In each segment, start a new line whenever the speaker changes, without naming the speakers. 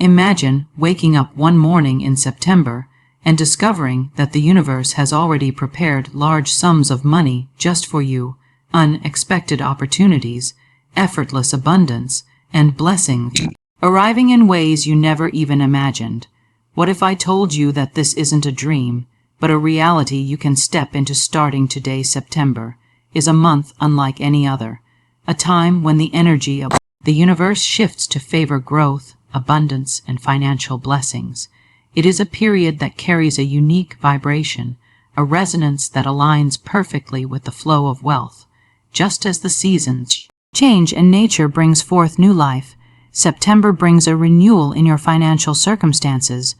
Imagine waking up one morning in September and discovering that the universe has already prepared large sums of money just for you, unexpected opportunities, effortless abundance, and blessings, arriving in ways you never even imagined. What if I told you that this isn't a dream, but a reality you can step into? Starting today? September is a month unlike any other, a time when the energy of the universe shifts to favor growth, abundance, and financial blessings. It is a period that carries a unique vibration, a resonance that aligns perfectly with the flow of wealth. Just as the seasons change and nature brings forth new life, September brings a renewal in your financial circumstances,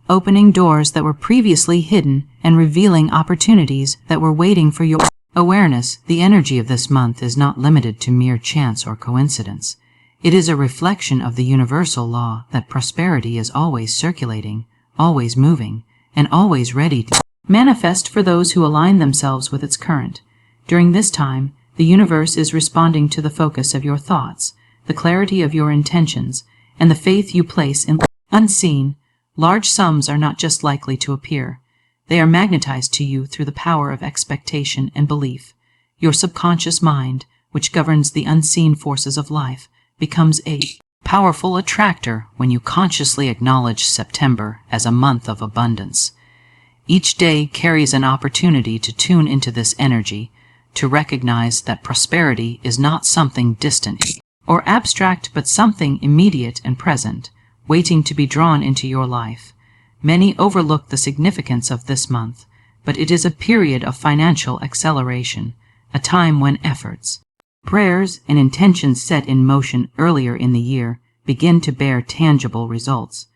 opening doors that were previously hidden and revealing opportunities that were waiting for your awareness. The energy of this month is not limited to mere chance or coincidence. It is a reflection of the universal law that prosperity is always circulating, always moving, and always ready to manifest for those who align themselves with its current. During this time, the universe is responding to the focus of your thoughts, the clarity of your intentions, and the faith you place in unseen. Large sums are not just likely to appear. They are magnetized to you through the power of expectation and belief. Your subconscious mind, which governs the unseen forces of life, becomes a powerful attractor when you consciously acknowledge September as a month of abundance. Each day carries an opportunity to tune into this energy, to recognize that prosperity is not something distant or abstract, but something immediate and present, waiting to be drawn into your life. Many overlook the significance of this month, but it is a period of financial acceleration, a time when efforts, prayers, and intentions set in motion earlier in the year begin to bear tangible results.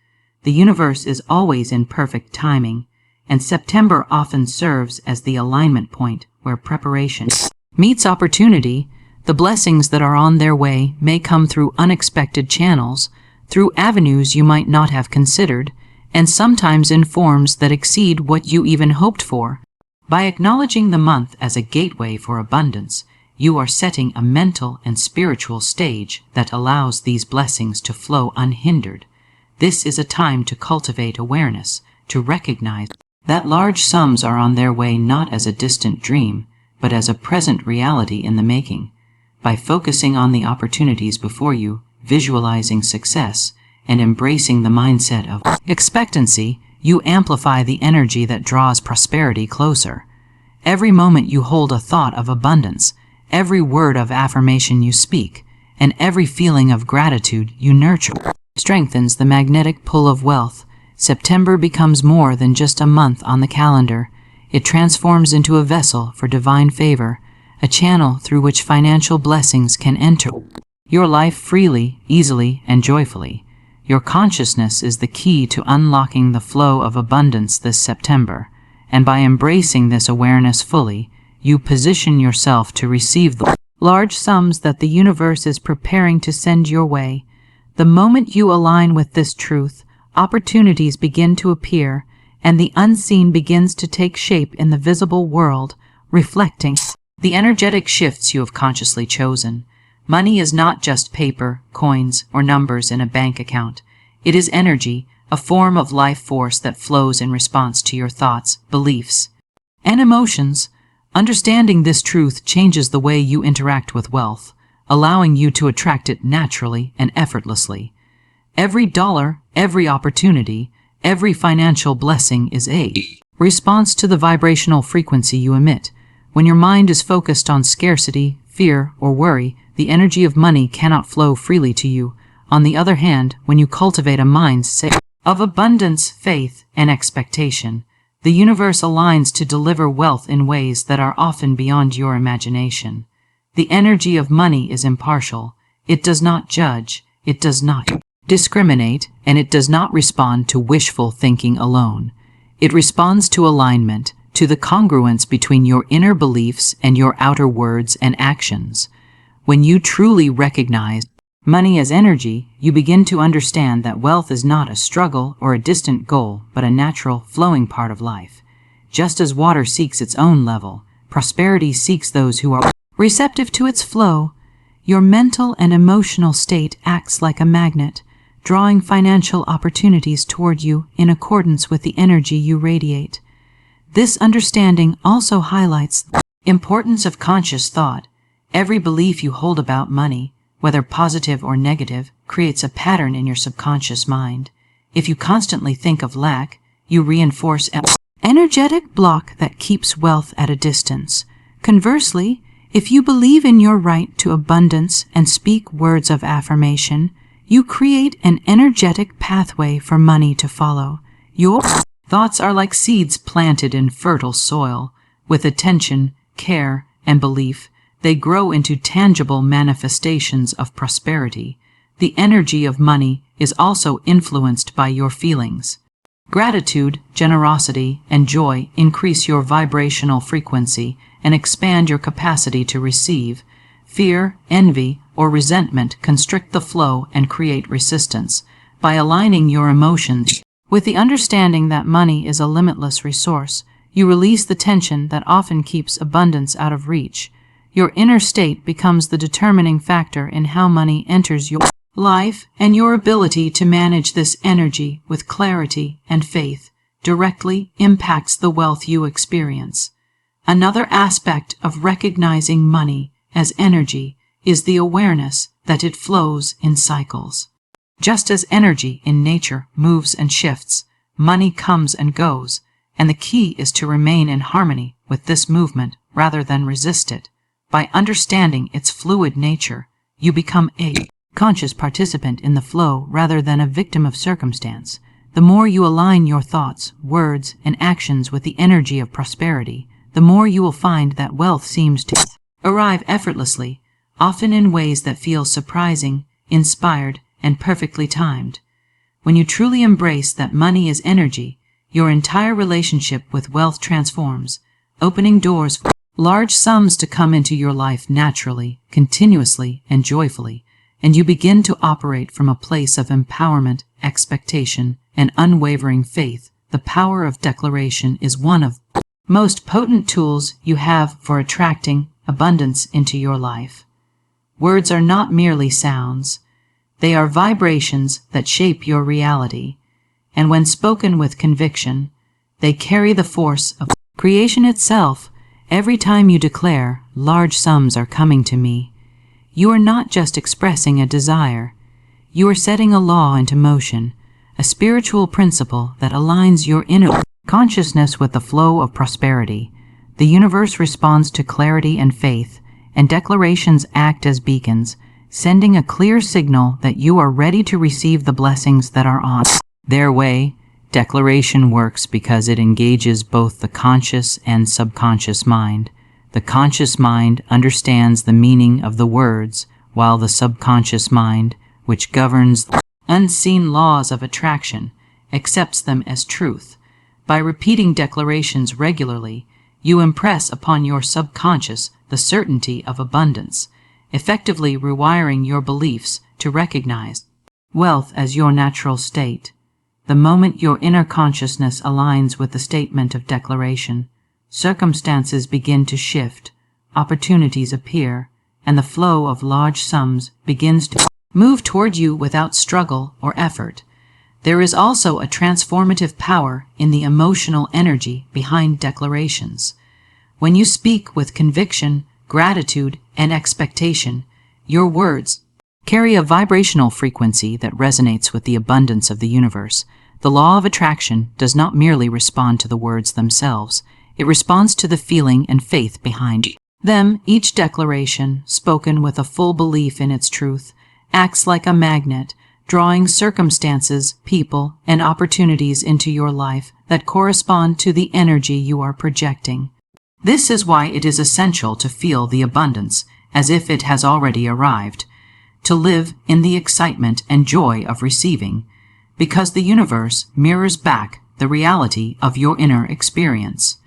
The universe is always in perfect timing, and September often serves as the alignment point where preparation meets opportunity. The blessings that are on their way may come through unexpected channels, through avenues you might not have considered, and sometimes in forms that exceed what you even hoped for. By acknowledging the month as a gateway for abundance, you are setting a mental and spiritual stage that allows these blessings to flow unhindered. This is a time to cultivate awareness, to recognize that large sums are on their way not as a distant dream, but as a present reality in the making. By focusing on the opportunities before you, visualizing success, and embracing the mindset of expectancy, you amplify the energy that draws prosperity closer. Every moment you hold a thought of abundance, every word of affirmation you speak, and every feeling of gratitude you nurture strengthens the magnetic pull of wealth. September becomes more than just a month on the calendar. It transforms into a vessel for divine favor, a channel through which financial blessings can enter your life freely, easily, and joyfully. Your consciousness is the key to unlocking the flow of abundance this September, and by embracing this awareness fully, you position yourself to receive the large sums that the universe is preparing to send your way. The moment you align with this truth, opportunities begin to appear, and the unseen begins to take shape in the visible world, reflecting the energetic shifts you have consciously chosen. Money is not just paper, coins, or numbers in a bank account. It is energy, a form of life force that flows in response to your thoughts, beliefs, and emotions. Understanding this truth changes the way you interact with wealth, allowing you to attract it naturally and effortlessly. Every dollar, every opportunity, every financial blessing is a response to the vibrational frequency you emit. When your mind is focused on scarcity, fear, or worry, the energy of money cannot flow freely to you. On the other hand, when you cultivate a mindset of abundance, faith, and expectation, the universe aligns to deliver wealth in ways that are often beyond your imagination. The energy of money is impartial. It does not judge, it does not discriminate, and it does not respond to wishful thinking alone. It responds to alignment, to the congruence between your inner beliefs and your outer words and actions. When you truly recognize money as energy, you begin to understand that wealth is not a struggle or a distant goal, but a natural, flowing part of life. Just as water seeks its own level, prosperity seeks those who are receptive to its flow. Your mental and emotional state acts like a magnet, drawing financial opportunities toward you in accordance with the energy you radiate. This understanding also highlights the importance of conscious thought. Every belief you hold about money, whether positive or negative, creates a pattern in your subconscious mind. If you constantly think of lack, you reinforce an energetic block that keeps wealth at a distance. Conversely, if you believe in your right to abundance and speak words of affirmation, you create an energetic pathway for money to follow. Your thoughts are like seeds planted in fertile soil. With attention, care, and belief, they grow into tangible manifestations of prosperity. The energy of money is also influenced by your feelings. Gratitude, generosity, and joy increase your vibrational frequency and expand your capacity to receive. Fear, envy, or resentment constrict the flow and create resistance. By aligning your emotions with the understanding that money is a limitless resource, you release the tension that often keeps abundance out of reach. Your inner state becomes the determining factor in how money enters your life, and your ability to manage this energy with clarity and faith directly impacts the wealth you experience. Another aspect of recognizing money as energy is the awareness that it flows in cycles. Just as energy in nature moves and shifts, money comes and goes, and the key is to remain in harmony with this movement rather than resist it. By understanding its fluid nature, you become a conscious participant in the flow rather than a victim of circumstance. The more you align your thoughts, words, and actions with the energy of prosperity, the more you will find that wealth seems to arrive effortlessly, often in ways that feel surprising, inspired, and perfectly timed. When you truly embrace that money is energy, your entire relationship with wealth transforms, opening doors for large sums to come into your life naturally, continuously, and joyfully, and you begin to operate from a place of empowerment, expectation, and unwavering faith. The power of declaration is one of the most potent tools you have for attracting abundance into your life. Words are not merely sounds. They are vibrations that shape your reality, and when spoken with conviction, they carry the force of creation itself. Every time you declare, "Large sums are coming to me," you are not just expressing a desire. You are setting a law into motion, a spiritual principle that aligns your inner consciousness with the flow of prosperity. The universe responds to clarity and faith, and declarations act as beacons, sending a clear signal that you are ready to receive the blessings that are on their way. Declaration works because it engages both the conscious and subconscious mind. The conscious mind understands the meaning of the words, while the subconscious mind, which governs the unseen laws of attraction, accepts them as truth. By repeating declarations regularly, you impress upon your subconscious the certainty of abundance, effectively rewiring your beliefs to recognize wealth as your natural state. The moment your inner consciousness aligns with the statement of declaration, circumstances begin to shift, opportunities appear, and the flow of large sums begins to move toward you without struggle or effort. There is also a transformative power in the emotional energy behind declarations. When you speak with conviction, gratitude, and expectation, your words carry a vibrational frequency that resonates with the abundance of the universe. The law of attraction does not merely respond to the words themselves, it responds to the feeling and faith behind them. Each declaration, spoken with a full belief in its truth, acts like a magnet, drawing circumstances, people, and opportunities into your life that correspond to the energy you are projecting. This is why it is essential to feel the abundance as if it has already arrived, to live in the excitement and joy of receiving, because the universe mirrors back the reality of your inner experience.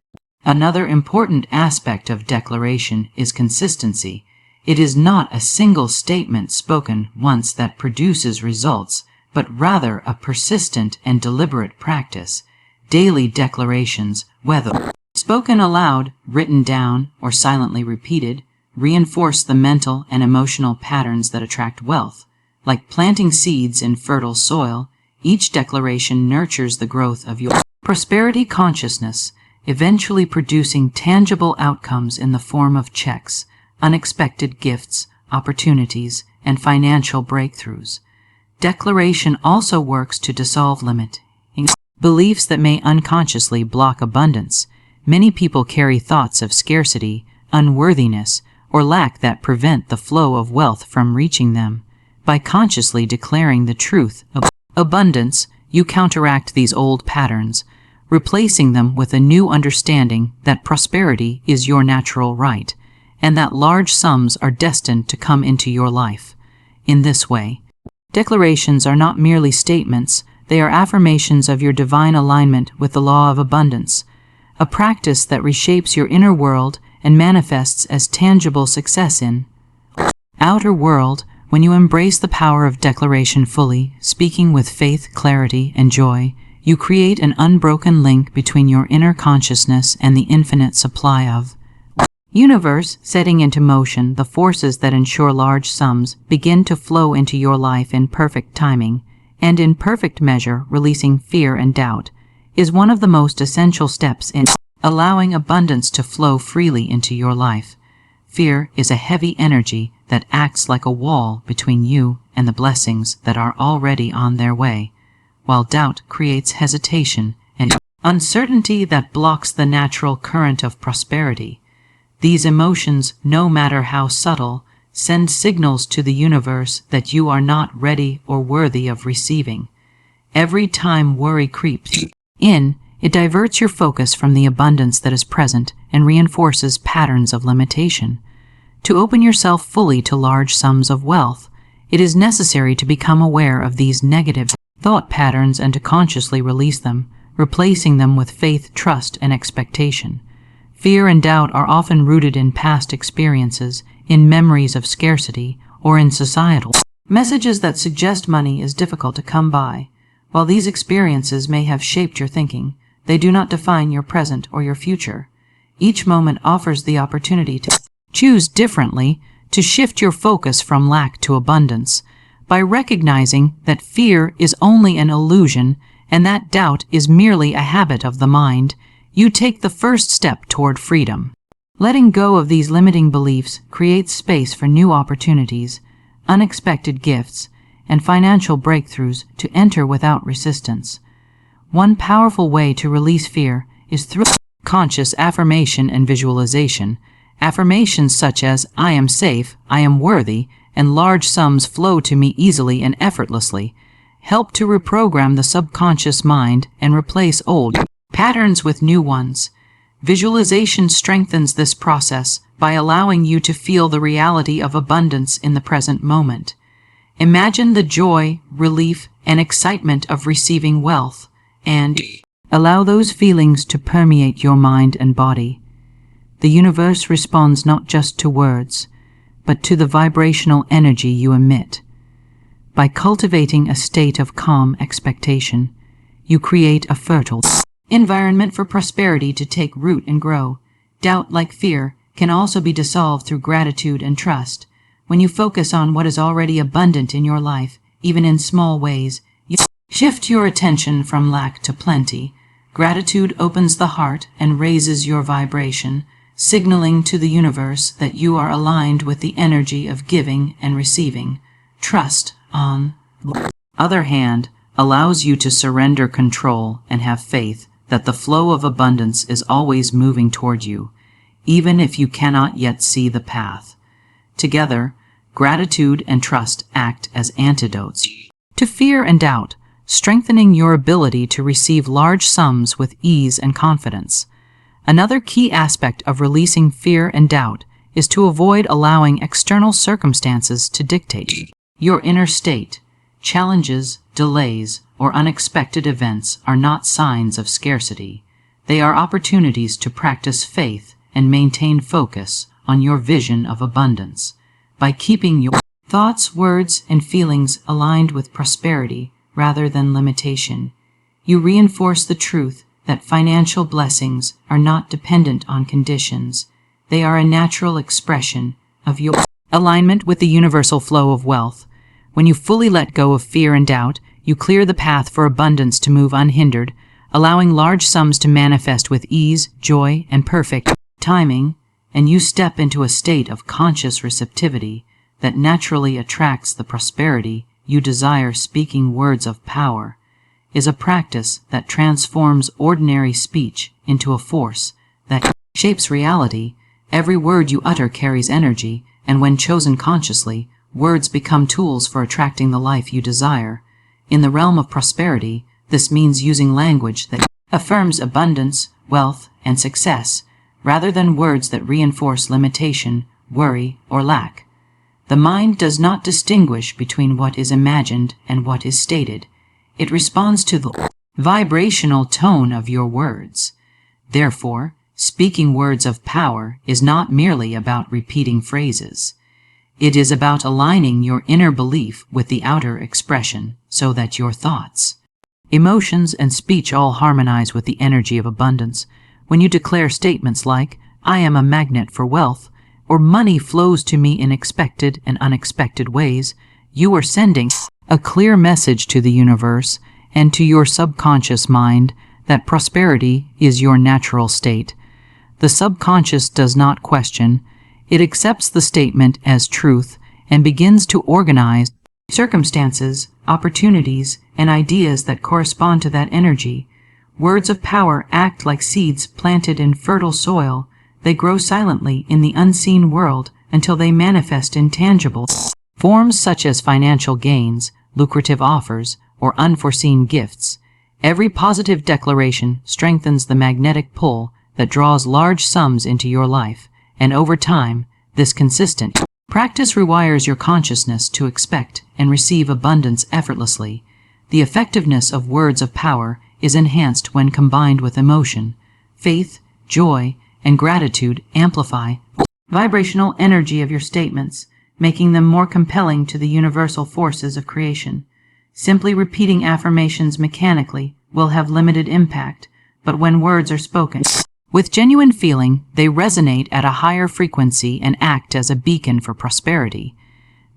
Another important aspect of declaration is consistency. It is not a single statement spoken once that produces results, but rather a persistent and deliberate practice. Daily declarations, whether spoken aloud, written down, or silently repeated, reinforce the mental and emotional patterns that attract wealth. Like planting seeds in fertile soil, each declaration nurtures the growth of your prosperity consciousness, eventually producing tangible outcomes in the form of checks, unexpected gifts, opportunities, and financial breakthroughs. Declaration also works to dissolve limiting beliefs that may unconsciously block abundance. Many people carry thoughts of scarcity, unworthiness, or lack that prevent the flow of wealth from reaching them. By consciously declaring the truth of abundance, you counteract these old patterns, replacing them with a new understanding that prosperity is your natural right, and that large sums are destined to come into your life. In this way, declarations are not merely statements, they are affirmations of your divine alignment with the law of abundance, a practice that reshapes your inner world and manifests as tangible success in outer world. When you embrace the power of declaration fully, speaking with faith, clarity, and joy, you create an unbroken link between your inner consciousness and the infinite supply of universe, setting into motion the forces that ensure large sums begin to flow into your life in perfect timing, and in perfect measure. Releasing fear and doubt is one of the most essential steps in allowing abundance to flow freely into your life. Fear is a heavy energy that acts like a wall between you and the blessings that are already on their way, while doubt creates hesitation and uncertainty that blocks the natural current of prosperity. These emotions, no matter how subtle, send signals to the universe that you are not ready or worthy of receiving. Every time worry creeps in, it diverts your focus from the abundance that is present and reinforces patterns of limitation. To open yourself fully to large sums of wealth, it is necessary to become aware of these negative thought patterns and to consciously release them, replacing them with faith, trust, and expectation. Fear and doubt are often rooted in past experiences, in memories of scarcity, or in societal messages that suggest money is difficult to come by. While these experiences may have shaped your thinking, they do not define your present or your future. Each moment offers the opportunity to choose differently, to shift your focus from lack to abundance. By recognizing that fear is only an illusion and that doubt is merely a habit of the mind, you take the first step toward freedom. Letting go of these limiting beliefs creates space for new opportunities, unexpected gifts, and financial breakthroughs to enter without resistance. One powerful way to release fear is through conscious affirmation and visualization. Affirmations such as, "I am safe, I am worthy, and large sums flow to me easily and effortlessly," help to reprogram the subconscious mind and replace old patterns with new ones. Visualization strengthens this process by allowing you to feel the reality of abundance in the present moment. Imagine the joy, relief, and excitement of receiving wealth, and allow those feelings to permeate your mind and body. The universe responds not just to words, but to the vibrational energy you emit. By cultivating a state of calm expectation, you create a fertile environment for prosperity to take root and grow. Doubt, like fear, can also be dissolved through gratitude and trust. When you focus on what is already abundant in your life, even in small ways, you shift your attention from lack to plenty. Gratitude opens the heart and raises your vibration, signaling to the universe that you are aligned with the energy of giving and receiving. Trust, on the other hand, allows you to surrender control and have faith that the flow of abundance is always moving toward you, even if you cannot yet see the path. Together, gratitude and trust act as antidotes to fear and doubt, strengthening your ability to receive large sums with ease and confidence. Another key aspect of releasing fear and doubt is to avoid allowing external circumstances to dictate your inner state. Challenges, delays, or unexpected events are not signs of scarcity. They are opportunities to practice faith and maintain focus on your vision of abundance. By keeping your thoughts, words, and feelings aligned with prosperity rather than limitation, you reinforce the truth that financial blessings are not dependent on conditions. They are a natural expression of your alignment with the universal flow of wealth. When you fully let go of fear and doubt, you clear the path for abundance to move unhindered, allowing large sums to manifest with ease, joy, and perfect timing, and you step into a state of conscious receptivity that naturally attracts the prosperity you desire. Speaking words of power is a practice that transforms ordinary speech into a force that shapes reality. Every word you utter carries energy, and when chosen consciously, words become tools for attracting the life you desire. In the realm of prosperity, this means using language that affirms abundance, wealth, and success, rather than words that reinforce limitation, worry, or lack. The mind does not distinguish between what is imagined and what is stated. It responds to the vibrational tone of your words. Therefore, speaking words of power is not merely about repeating phrases. It is about aligning your inner belief with the outer expression so that your thoughts, emotions, and speech all harmonize with the energy of abundance. When you declare statements like, "I am a magnet for wealth," or "money flows to me in expected and unexpected ways," you are sending a clear message to the universe and to your subconscious mind that prosperity is your natural state. The subconscious does not question. It accepts the statement as truth and begins to organize circumstances, opportunities, and ideas that correspond to that energy. Words of power act like seeds planted in fertile soil. They grow silently in the unseen world until they manifest in tangible forms such as financial gains, lucrative offers, or unforeseen gifts. Every positive declaration strengthens the magnetic pull that draws large sums into your life, and over time, this consistent practice rewires your consciousness to expect and receive abundance effortlessly. The effectiveness of words of power is enhanced when combined with emotion. Faith, joy, and gratitude amplify the vibrational energy of your statements, making them more compelling to the universal forces of creation. Simply repeating affirmations mechanically will have limited impact, but when words are spoken with genuine feeling, they resonate at a higher frequency and act as a beacon for prosperity.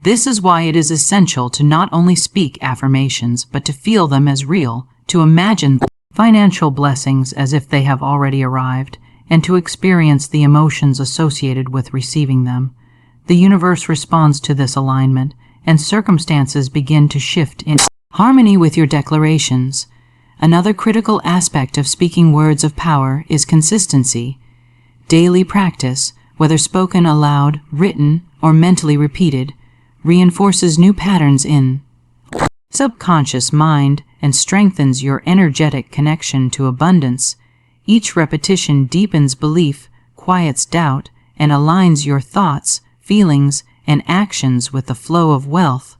This is why it is essential to not only speak affirmations, but to feel them as real, to imagine financial blessings as if they have already arrived, and to experience the emotions associated with receiving them. The universe responds to this alignment, and circumstances begin to shift in harmony with your declarations. Another critical aspect of speaking words of power is consistency. Daily practice, whether spoken aloud, written, or mentally repeated, reinforces new patterns in subconscious mind and strengthens your energetic connection to abundance. Each repetition deepens belief, quiets doubt, and aligns your thoughts, feelings, and actions with the flow of wealth.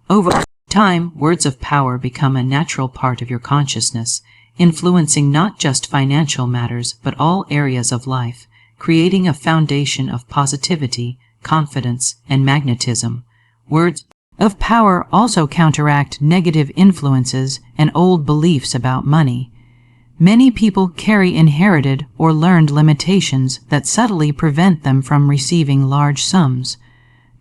Over time, words of power become a natural part of your consciousness, influencing not just financial matters but all areas of life, creating a foundation of positivity, confidence, and magnetism. Words of power also counteract negative influences and old beliefs about money. Many people carry inherited or learned limitations that subtly prevent them from receiving large sums.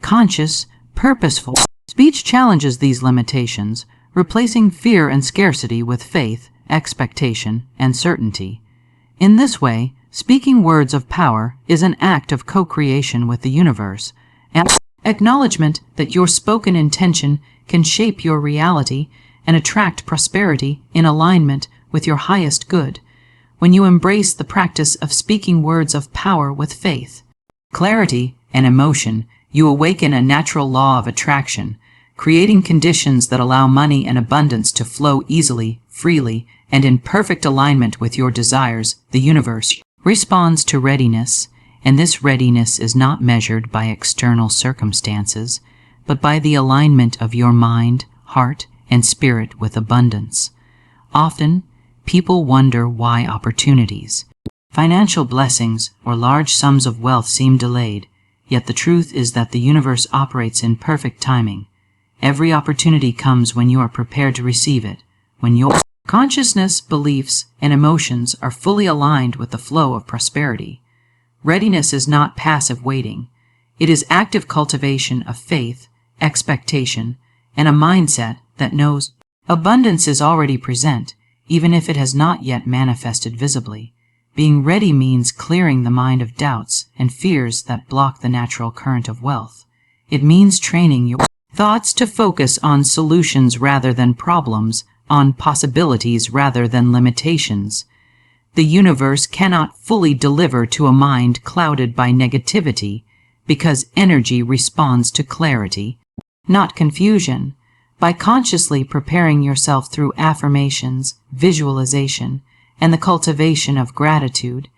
Conscious, purposeful speech challenges these limitations, replacing fear and scarcity with faith, expectation, and certainty. In this way, speaking words of power is an act of co-creation with the universe, an acknowledgement that your spoken intention can shape your reality and attract prosperity in alignment with your highest good. When you embrace the practice of speaking words of power with faith, clarity, and emotion, you awaken a natural law of attraction, creating conditions that allow money and abundance to flow easily, freely, and in perfect alignment with your desires. The universe responds to readiness, and this readiness is not measured by external circumstances, but by the alignment of your mind, heart, and spirit with abundance. Often, people wonder why opportunities, financial blessings, or large sums of wealth seem delayed, yet the truth is that the universe operates in perfect timing. Every opportunity comes when you are prepared to receive it, when your consciousness, beliefs, and emotions are fully aligned with the flow of prosperity. Readiness is not passive waiting. It is active cultivation of faith, expectation, and a mindset that knows abundance is already present, even if it has not yet manifested visibly. Being ready means clearing the mind of doubts and fears that block the natural current of wealth. It means training your thoughts to focus on solutions rather than problems, on possibilities rather than limitations. The universe cannot fully deliver to a mind clouded by negativity, because energy responds to clarity, not confusion. By consciously preparing yourself through affirmations, visualization, and the cultivation of gratitude,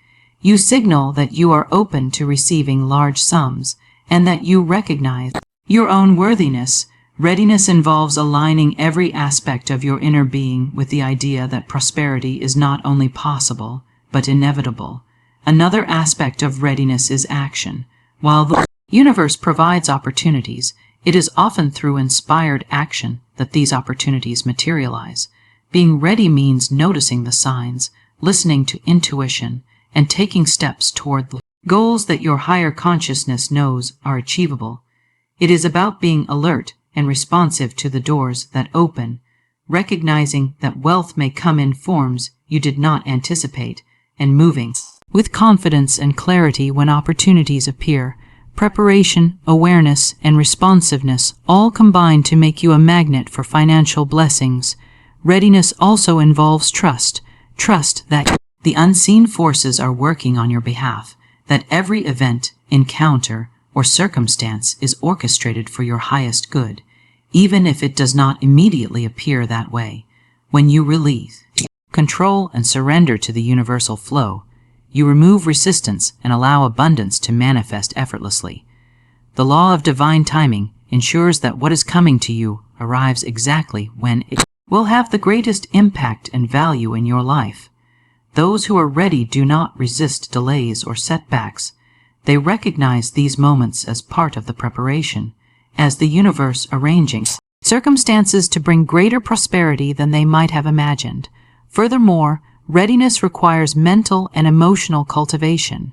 you signal that you are open to receiving large sums and that you recognize your own worthiness. Readiness involves aligning every aspect of your inner being with the idea that prosperity is not only possible, but inevitable. Another aspect of readiness is action. While the universe provides opportunities, it is often through inspired action that these opportunities materialize. Being ready means noticing the signs, listening to intuition, and taking steps toward the goals that your higher consciousness knows are achievable. It is about being alert and responsive to the doors that open, recognizing that wealth may come in forms you did not anticipate, and moving with confidence and clarity when opportunities appear. Preparation, awareness, and responsiveness all combine to make you a magnet for financial blessings. Readiness also involves trust that the unseen forces are working on your behalf, that every event, encounter, or circumstance is orchestrated for your highest good, even if it does not immediately appear that way. When you release, control, and surrender to the universal flow, you remove resistance and allow abundance to manifest effortlessly. The law of divine timing ensures that what is coming to you arrives exactly when it will have the greatest impact and value in your life. Those who are ready do not resist delays or setbacks. They recognize these moments as part of the preparation, as the universe arranging circumstances to bring greater prosperity than they might have imagined. Furthermore, readiness requires mental and emotional cultivation.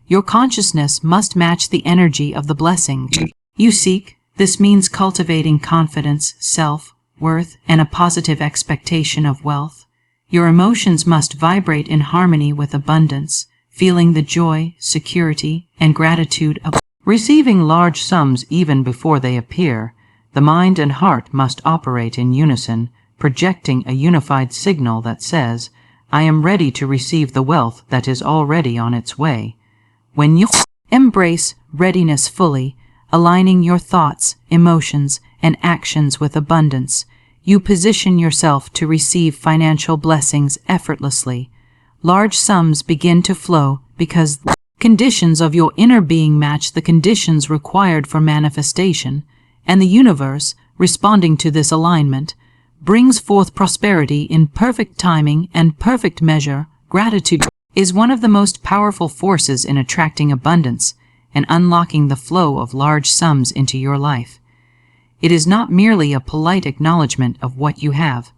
Your consciousness must match the energy of the blessing you seek. This means cultivating confidence, self-worth, and a positive expectation of wealth. Your emotions must vibrate in harmony with abundance, feeling the joy, security, and gratitude of receiving large sums even before they appear. The mind and heart must operate in unison, projecting a unified signal that says, "I am ready to receive the wealth that is already on its way." When you embrace readiness fully, aligning your thoughts, emotions, and actions with abundance, you position yourself to receive financial blessings effortlessly. Large sums begin to flow because the conditions of your inner being match the conditions required for manifestation, and the universe, responding to this alignment, brings forth prosperity in perfect timing and perfect measure. Gratitude is one of the most powerful forces in attracting abundance and unlocking the flow of large sums into your life. It is not merely a polite acknowledgement of what you have,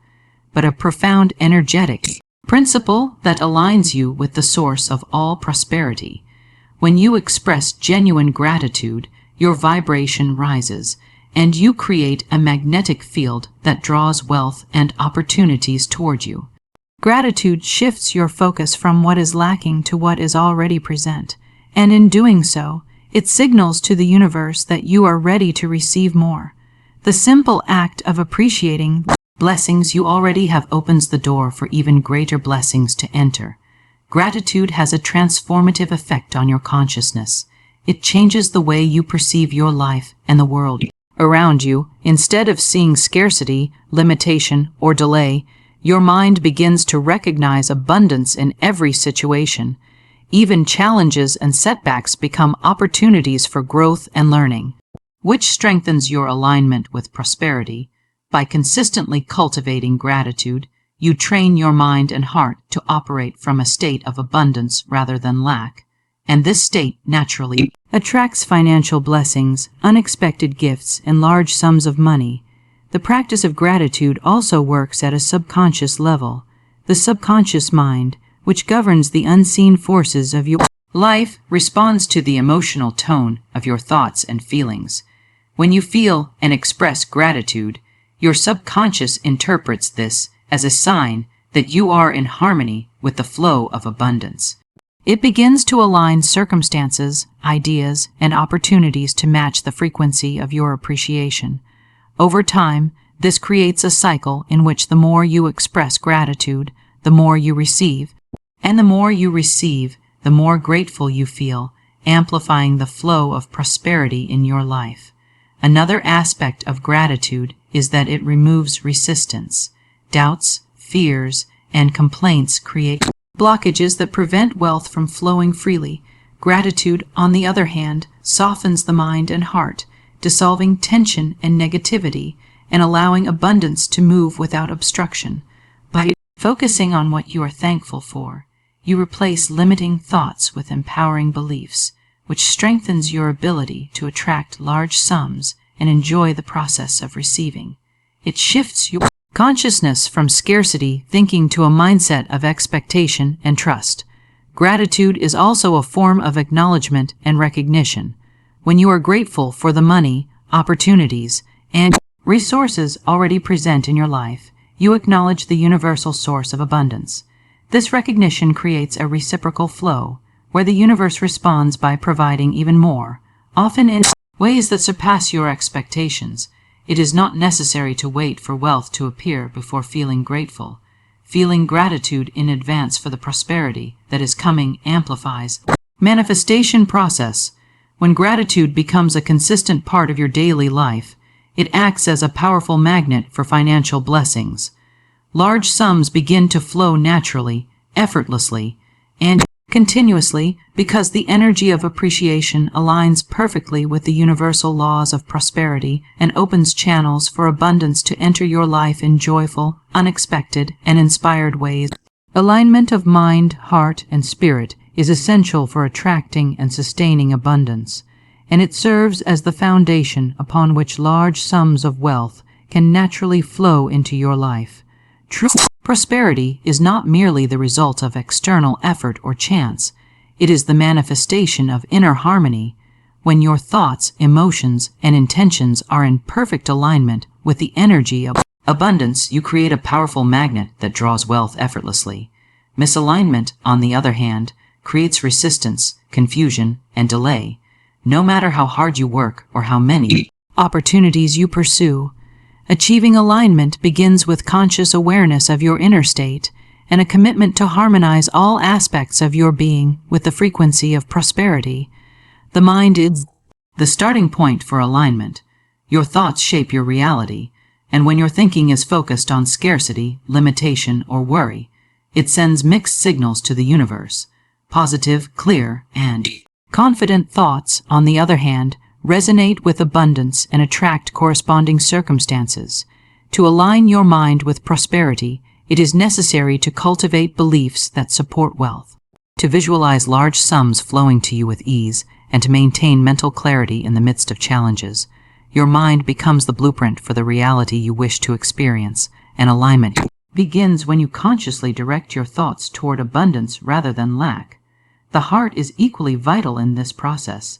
but a profound energetic principle that aligns you with the source of all prosperity. When you express genuine gratitude, your vibration rises, and you create a magnetic field that draws wealth and opportunities toward you. Gratitude shifts your focus from what is lacking to what is already present, and in doing so, it signals to the universe that you are ready to receive more. The simple act of appreciating blessings you already have opens the door for even greater blessings to enter. Gratitude has a transformative effect on your consciousness. It changes the way you perceive your life and the world around you. Instead of seeing scarcity, limitation, or delay, your mind begins to recognize abundance in every situation. Even challenges and setbacks become opportunities for growth and learning, which strengthens your alignment with prosperity. By consistently cultivating gratitude, you train your mind and heart to operate from a state of abundance rather than lack, and this state naturally attracts financial blessings, unexpected gifts, and large sums of money. The practice of gratitude also works at a subconscious level. The subconscious mind, which governs the unseen forces of your life, responds to the emotional tone of your thoughts and feelings. When you feel and express gratitude, Your subconscious interprets this as a sign that you are in harmony with the flow of abundance. It begins to align circumstances, ideas, and opportunities to match the frequency of your appreciation. Over time, this creates a cycle in which the more you express gratitude, the more you receive, and the more you receive, the more grateful you feel, amplifying the flow of prosperity in your life. Another aspect of gratitude is that it removes resistance. Doubts, fears, and complaints create blockages that prevent wealth from flowing freely. Gratitude, on the other hand, softens the mind and heart, dissolving tension and negativity and allowing abundance to move without obstruction. By focusing on what you are thankful for, you replace limiting thoughts with empowering beliefs, which strengthens your ability to attract large sums and enjoy the process of receiving. It shifts your consciousness from scarcity thinking to a mindset of expectation and trust. Gratitude is also a form of acknowledgement and recognition. When you are grateful for the money, opportunities, and resources already present in your life, you acknowledge the universal source of abundance. This recognition creates a reciprocal flow, where the universe responds by providing even more, often in ways that surpass your expectations. It is not necessary to wait for wealth to appear before feeling grateful. Feeling gratitude in advance for the prosperity that is coming amplifies the manifestation process. When gratitude becomes a consistent part of your daily life, it acts as a powerful magnet for financial blessings. Large sums begin to flow naturally, effortlessly, and continuously because the energy of appreciation aligns perfectly with the universal laws of prosperity and opens channels for abundance to enter your life in joyful, unexpected, and inspired ways. Alignment of mind, heart, and spirit is essential for attracting and sustaining abundance, and it serves as the foundation upon which large sums of wealth can naturally flow into your life. True prosperity is not merely the result of external effort or chance. It is the manifestation of inner harmony. When your thoughts, emotions, and intentions are in perfect alignment with the energy of abundance, you create a powerful magnet that draws wealth effortlessly. Misalignment, on the other hand, creates resistance, confusion, and delay. No matter how hard you work or how many opportunities you pursue, achieving alignment begins with conscious awareness of your inner state and a commitment to harmonize all aspects of your being with the frequency of prosperity. The mind is the starting point for alignment. Your thoughts shape your reality, and when your thinking is focused on scarcity, limitation, or worry, it sends mixed signals to the universe. Positive, clear, and confident thoughts, on the other hand, resonate with abundance and attract corresponding circumstances. To align your mind with prosperity, it is necessary to cultivate beliefs that support wealth, to visualize large sums flowing to you with ease, and to maintain mental clarity in the midst of challenges. Your mind becomes the blueprint for the reality you wish to experience, and alignment begins when you consciously direct your thoughts toward abundance rather than lack. The heart is equally vital in this process.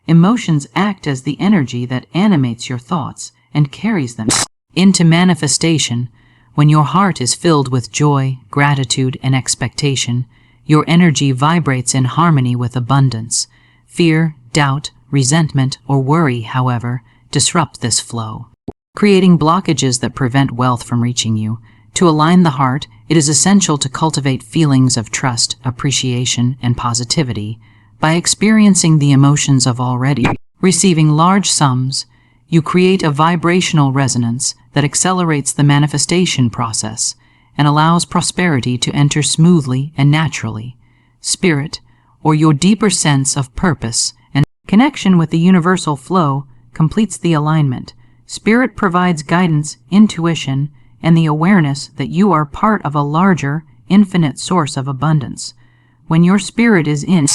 Emotions act as the energy that animates your thoughts and carries them into manifestation. When your heart is filled with joy, gratitude, and expectation, your energy vibrates in harmony with abundance. Fear, doubt, resentment, or worry, however, disrupt this flow, creating blockages that prevent wealth from reaching you. To align the heart, it is essential to cultivate feelings of trust, appreciation, and positivity. By experiencing the emotions of already receiving large sums, you create a vibrational resonance that accelerates the manifestation process and allows prosperity to enter smoothly and naturally. Spirit, or your deeper sense of purpose and connection with the universal flow, completes the alignment. Spirit provides guidance, intuition, and the awareness that you are part of a larger, infinite source of abundance. When your spirit is in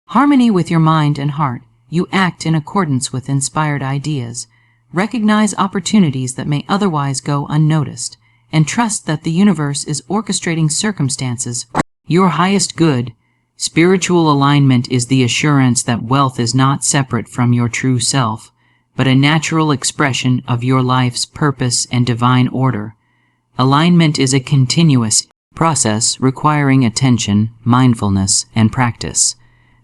harmony with your mind and heart, you act in accordance with inspired ideas, recognize opportunities that may otherwise go unnoticed, and trust that the universe is orchestrating circumstances for your highest good. Spiritual alignment is the assurance that wealth is not separate from your true self. but a natural expression of your life's purpose and divine order. Alignment is a continuous process requiring attention, mindfulness, and practice.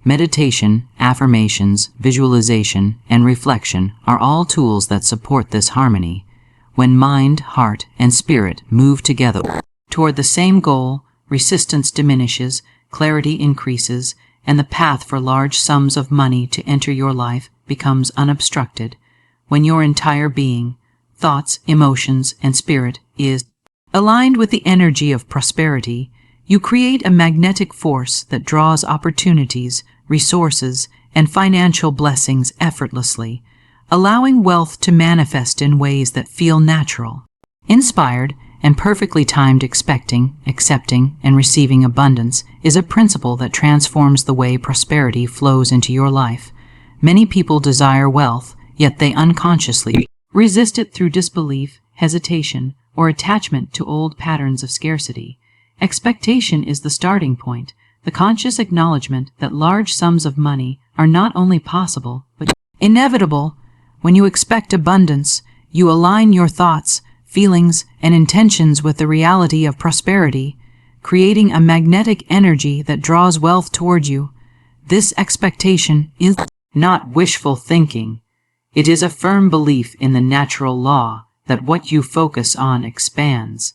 Meditation, affirmations, visualization, and reflection are all tools that support this harmony. When mind, heart, and spirit move together toward the same goal, resistance diminishes, clarity increases, and the path for large sums of money to enter your life becomes unobstructed. When your entire being, thoughts, emotions, and spirit is aligned with the energy of prosperity, you create a magnetic force that draws opportunities, resources, and financial blessings effortlessly, allowing wealth to manifest in ways that feel natural. Inspired and perfectly timed expecting, accepting, and receiving abundance is a principle that transforms the way prosperity flows into your life. Many people desire wealth, yet they unconsciously resist it through disbelief, hesitation, or attachment to old patterns of scarcity. Expectation is the starting point, the conscious acknowledgement that large sums of money are not only possible, but inevitable. When you expect abundance, you align your thoughts, feelings, and intentions with the reality of prosperity, creating a magnetic energy that draws wealth toward you. This expectation is not wishful thinking. It is a firm belief in the natural law that what you focus on expands,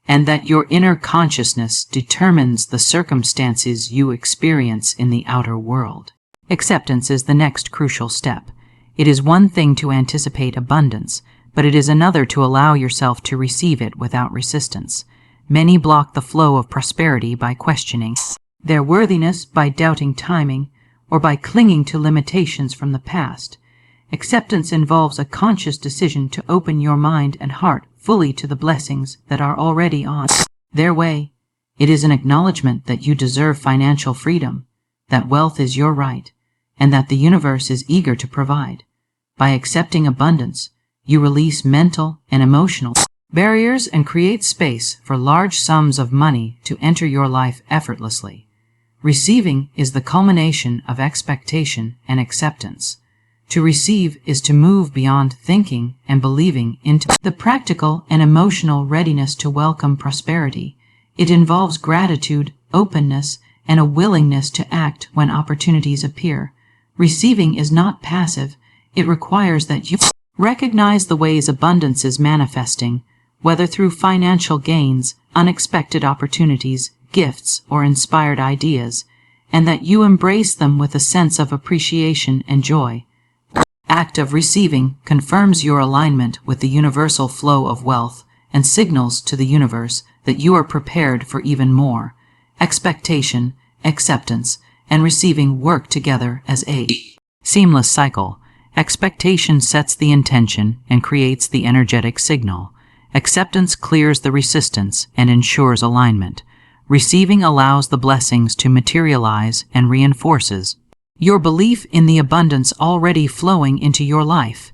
and that your inner consciousness determines the circumstances you experience in the outer world. Acceptance is the next crucial step. It is one thing to anticipate abundance, but it is another to allow yourself to receive it without resistance. Many block the flow of prosperity by questioning their worthiness, by doubting timing, or by clinging to limitations from the past. Acceptance involves a conscious decision to open your mind and heart fully to the blessings that are already on their way. It is an acknowledgement that you deserve financial freedom, that wealth is your right, and that the universe is eager to provide. By accepting abundance, you release mental and emotional barriers and create space for large sums of money to enter your life effortlessly. Receiving is the culmination of expectation and acceptance. To receive is to move beyond thinking and believing into the practical and emotional readiness to welcome prosperity. It involves gratitude, openness, and a willingness to act when opportunities appear. Receiving is not passive. It requires that you recognize the ways abundance is manifesting, whether through financial gains, unexpected opportunities, gifts, or inspired ideas, and that you embrace them with a sense of appreciation and joy. Act of receiving confirms your alignment with the universal flow of wealth and signals to the universe that you are prepared for even more. Expectation, acceptance, and receiving work together as a seamless cycle. Expectation sets the intention and creates the energetic signal. Acceptance clears the resistance and ensures alignment. Receiving allows the blessings to materialize and reinforces your belief in the abundance already flowing into your life.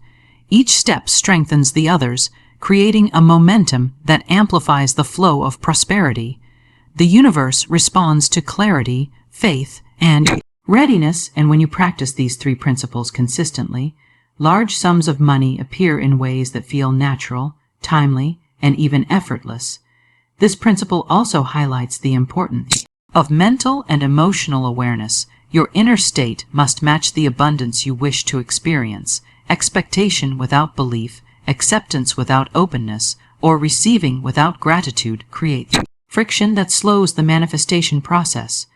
Each step strengthens the others, creating a momentum that amplifies the flow of prosperity. The universe responds to clarity, faith, and readiness, and when you practice these three principles consistently, large sums of money appear in ways that feel natural, timely, and even effortless. This principle also highlights the importance of mental and emotional awareness. Your inner state must match the abundance you wish to experience. Expectation without belief, acceptance without openness, or receiving without gratitude create friction that slows the manifestation process.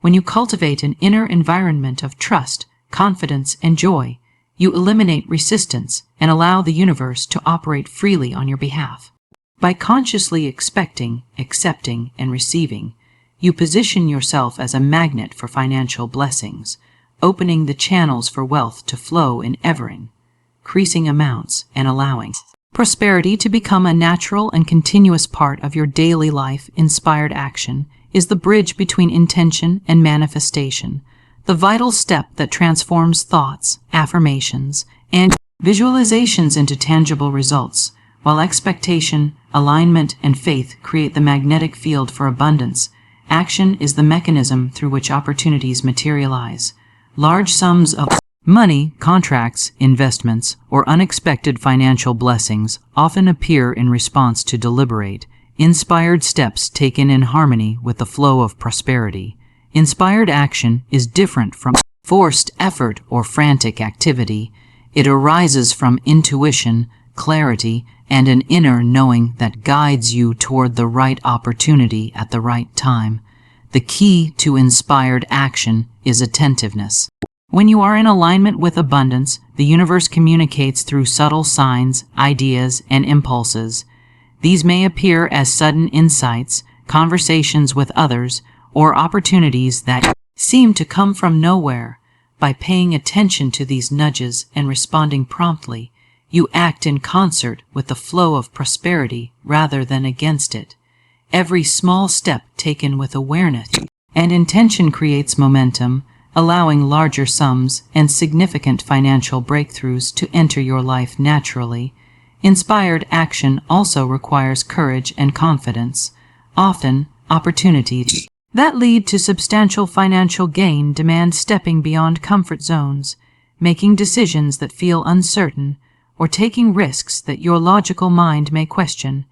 When you cultivate an inner environment of trust, confidence, and joy, you eliminate resistance and allow the universe to operate freely on your behalf. By consciously expecting, accepting, and receiving, you position yourself as a magnet for financial blessings, opening the channels for wealth to flow in ever-increasing amounts and allowing prosperity to become a natural and continuous part of your daily life. Inspired action is the bridge between intention and manifestation, the vital step that transforms thoughts, affirmations, and visualizations into tangible results. While expectation, alignment, and faith create the magnetic field for abundance, action is the mechanism through which opportunities materialize. Large sums of Money, contracts, investments, or unexpected financial blessings often appear in response to deliberate, inspired steps taken in harmony with the flow of prosperity. Inspired action is different from forced effort or frantic activity. It arises from intuition, clarity, and an inner knowing that guides you toward the right opportunity at the right time. The key to inspired action is attentiveness. When you are in alignment with abundance, the universe communicates through subtle signs, ideas, and impulses. These may appear as sudden insights, conversations with others, or opportunities that seem to come from nowhere. By paying attention to these nudges and responding promptly, you act in concert with the flow of prosperity rather than against it. Every small step taken with awareness and intention creates momentum, allowing larger sums and significant financial breakthroughs to enter your life naturally. Inspired action also requires courage and confidence. Often, opportunities that lead to substantial financial gain demand stepping beyond comfort zones, making decisions that feel uncertain, or taking risks that your logical mind may question.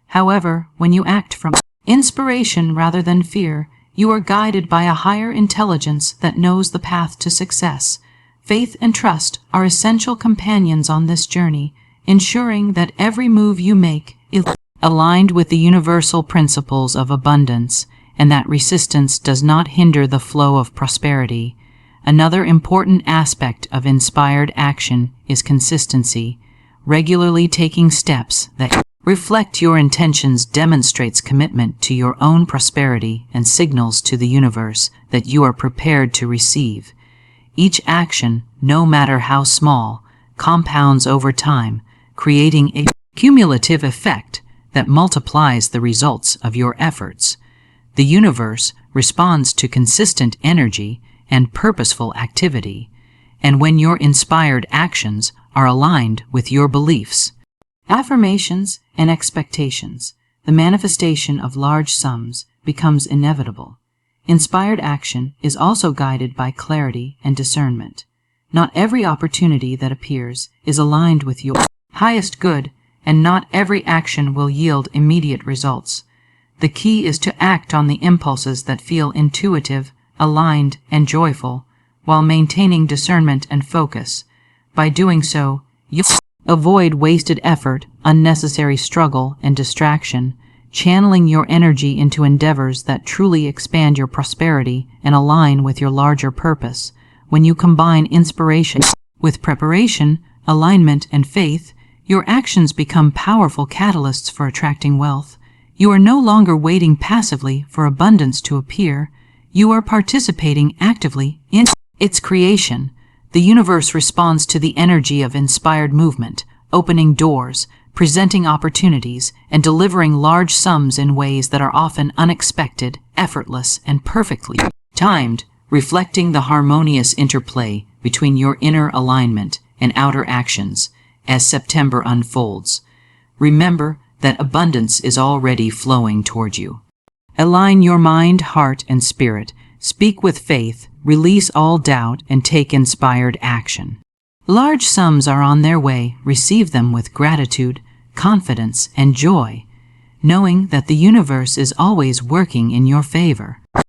However, when you act from inspiration rather than fear, you are guided by a higher intelligence that knows the path to success. Faith and trust are essential companions on this journey, ensuring that every move you make is aligned with the universal principles of abundance, and that resistance does not hinder the flow of prosperity. Another important aspect of inspired action is consistency. Regularly taking steps that reflect your intentions demonstrates commitment to your own prosperity and signals to the universe that you are prepared to receive. Each action, no matter how small, compounds over time, creating a cumulative effect that multiplies the results of your efforts. The universe responds to consistent energy and purposeful activity, and when your inspired actions are aligned with your beliefs, affirmations, and expectations, the manifestation of large sums becomes inevitable. Inspired action is also guided by clarity and discernment. Not every opportunity that appears is aligned with your highest good, and not every action will yield immediate results. The key is to act on the impulses that feel intuitive, aligned, and joyful, while maintaining discernment and focus. By doing so, you'll avoid wasted effort, unnecessary struggle, and distraction, channeling your energy into endeavors that truly expand your prosperity and align with your larger purpose. When you combine inspiration with preparation, alignment, and faith, your actions become powerful catalysts for attracting wealth. You are no longer waiting passively for abundance to appear. You are participating actively in its creation. The universe responds to the energy of inspired movement, opening doors, presenting opportunities, and delivering large sums in ways that are often unexpected, effortless, and perfectly timed, reflecting the harmonious interplay between your inner alignment and outer actions as September unfolds. Remember that abundance is already flowing toward you. Align your mind, heart, and spirit. Speak with faith, release all doubt, and take inspired action. Large sums are on their way. Receive them with gratitude, confidence, and joy, knowing that the universe is always working in your favor.